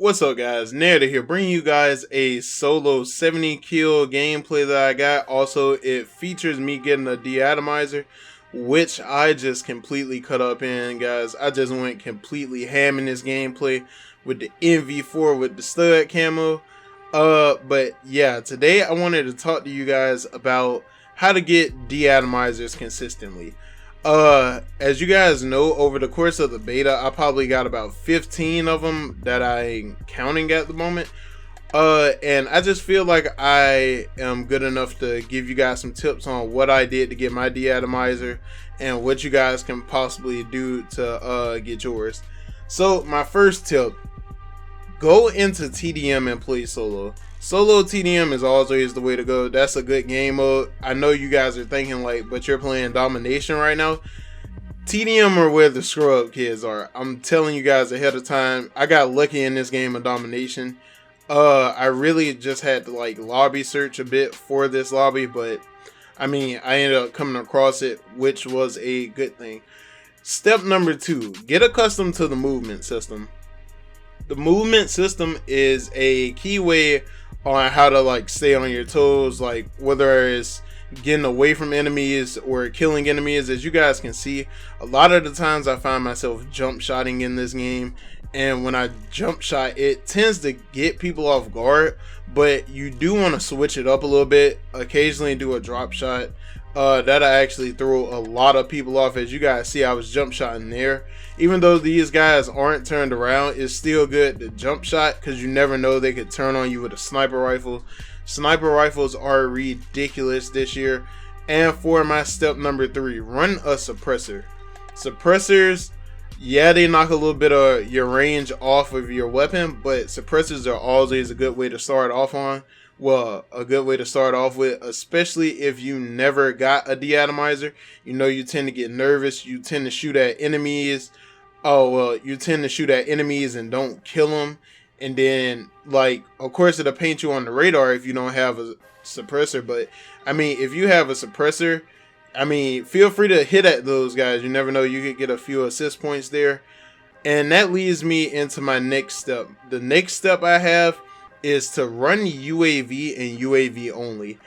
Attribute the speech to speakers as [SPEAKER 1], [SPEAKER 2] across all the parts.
[SPEAKER 1] What's up guys, Narrator here, bringing you guys a solo 70 kill gameplay that I got. Also, it features me getting a DE-ATOMIZER, which I just completely cut up in, guys. I just went completely ham in this gameplay with the MV4 with the stud camo. But yeah, today I wanted to talk to you guys about how to get DE-ATOMIZERs consistently. As you guys know, over the course of the beta, I probably got about 15 of them that I'm counting at the moment. And I just feel like I am good enough to give you guys some tips on what I did to get my DE-ATOMIZER and what you guys can possibly do to get yours. So my first tip, go into TDM and play solo. Solo TDM is always the way to go. That's a good game mode. I know you guys are thinking like, but you're playing domination right now. TDM are where the scrub kids are. I'm telling you guys ahead of time. I got lucky in this game of domination. I really just had to like lobby search a bit for this lobby, but I mean, I ended up coming across it, which was a good thing. Step number 2, get accustomed to the movement system. The movement system is a key way on how to like stay on your toes, like whether it's getting away from enemies or killing enemies. As you guys can see, a lot of the times I find myself jump shotting in this game, and when I jump shot, it tends to get people off guard, but you do want to switch it up a little bit, occasionally do a drop shot. That I actually throw a lot of people off. As you guys see, I was jump shotting there. Even though these guys aren't turned around, it's still good to jump shot because you never know, they could turn on you with a sniper rifle. Sniper rifles are ridiculous this year. And for my step number 3, run a suppressor. Suppressors, yeah, they knock a little bit of your range off of your weapon, but suppressors are always a good way to start off on. Well, a good way to start off with, especially if you never got a DE-ATOMIZER. You know, you tend to get nervous, you tend to shoot at enemies. You tend to shoot at enemies and don't kill them, and then like, of course, it'll paint you on the radar if you don't have a suppressor. But I mean, if you have a suppressor, I mean, feel free to hit at those guys. You never know, you could get a few assist points there. And that leads me into my next step. The next step I have is to run UAV and UAV only.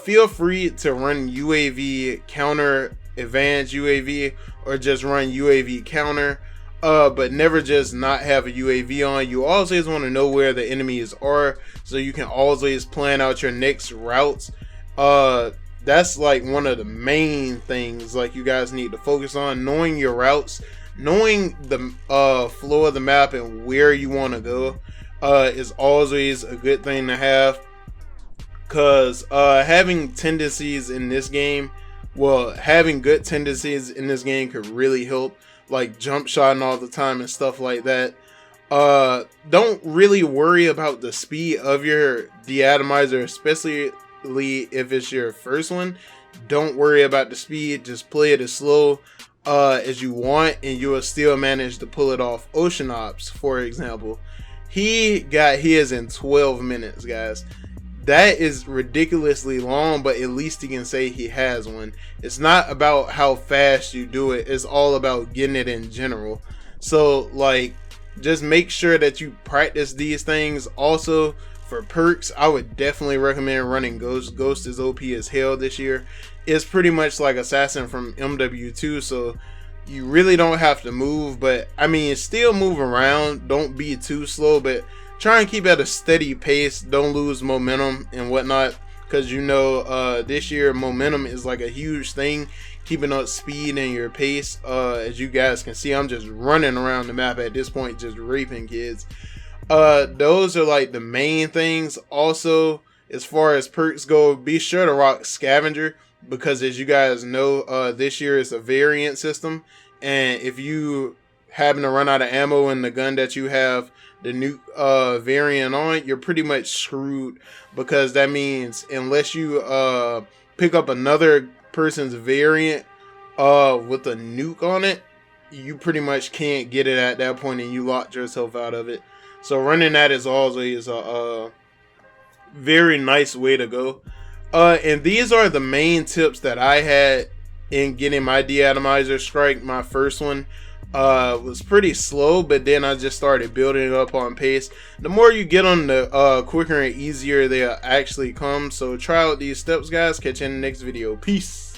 [SPEAKER 1] Feel free to run UAV counter, advanced UAV, or just run UAV counter, but never just not have a UAV on. You always want to know where the enemies are, so you can always plan out your next routes. That's like one of the main things like you guys need to focus on, knowing your routes, knowing the flow of the map and where you want to go. Is always a good thing to have, because having tendencies in this game, having good tendencies in this game could really help, like jump shotting all the time and stuff like that. Don't really worry about the speed of your DE-ATOMIZER, especially if it's your first one. Don't worry about the speed, just play it as slow as you want, and you will still manage to pull it off. Ocean Ops, for example, he got his in 12 minutes, guys. That is ridiculously long, but at least he can say he has one. It's not about how fast you do it, it's all about getting it in general. So like, just make sure that you practice these things. Also, for perks, I would definitely recommend running Ghost. Ghost is OP as hell this year. It's pretty much like Assassin from MW2, so you really don't have to move, but I mean, still move around. Don't be too slow, but try and keep at a steady pace. Don't lose momentum and whatnot, because you know, this year momentum is like a huge thing, keeping up speed and your pace. As you guys can see, I'm just running around the map at this point, just raping kids. Those are like the main things. Also, as far as perks go, be sure to rock Scavenger, because as you guys know, this year is a variant system, and if you happen to run out of ammo in the gun that you have the NUKE variant on, you're pretty much screwed, because that means unless you pick up another person's variant with a NUKE on it, you pretty much can't get it at that point, and you locked yourself out of it. So running that is always a very nice way to go. And these are the main tips that I had in getting my DE-ATOMIZER strike, my first one. was pretty slow, but then I just started building it up on pace. The more you get on, the quicker and easier they actually come. So try out these steps, guys. Catch you in the next video. Peace.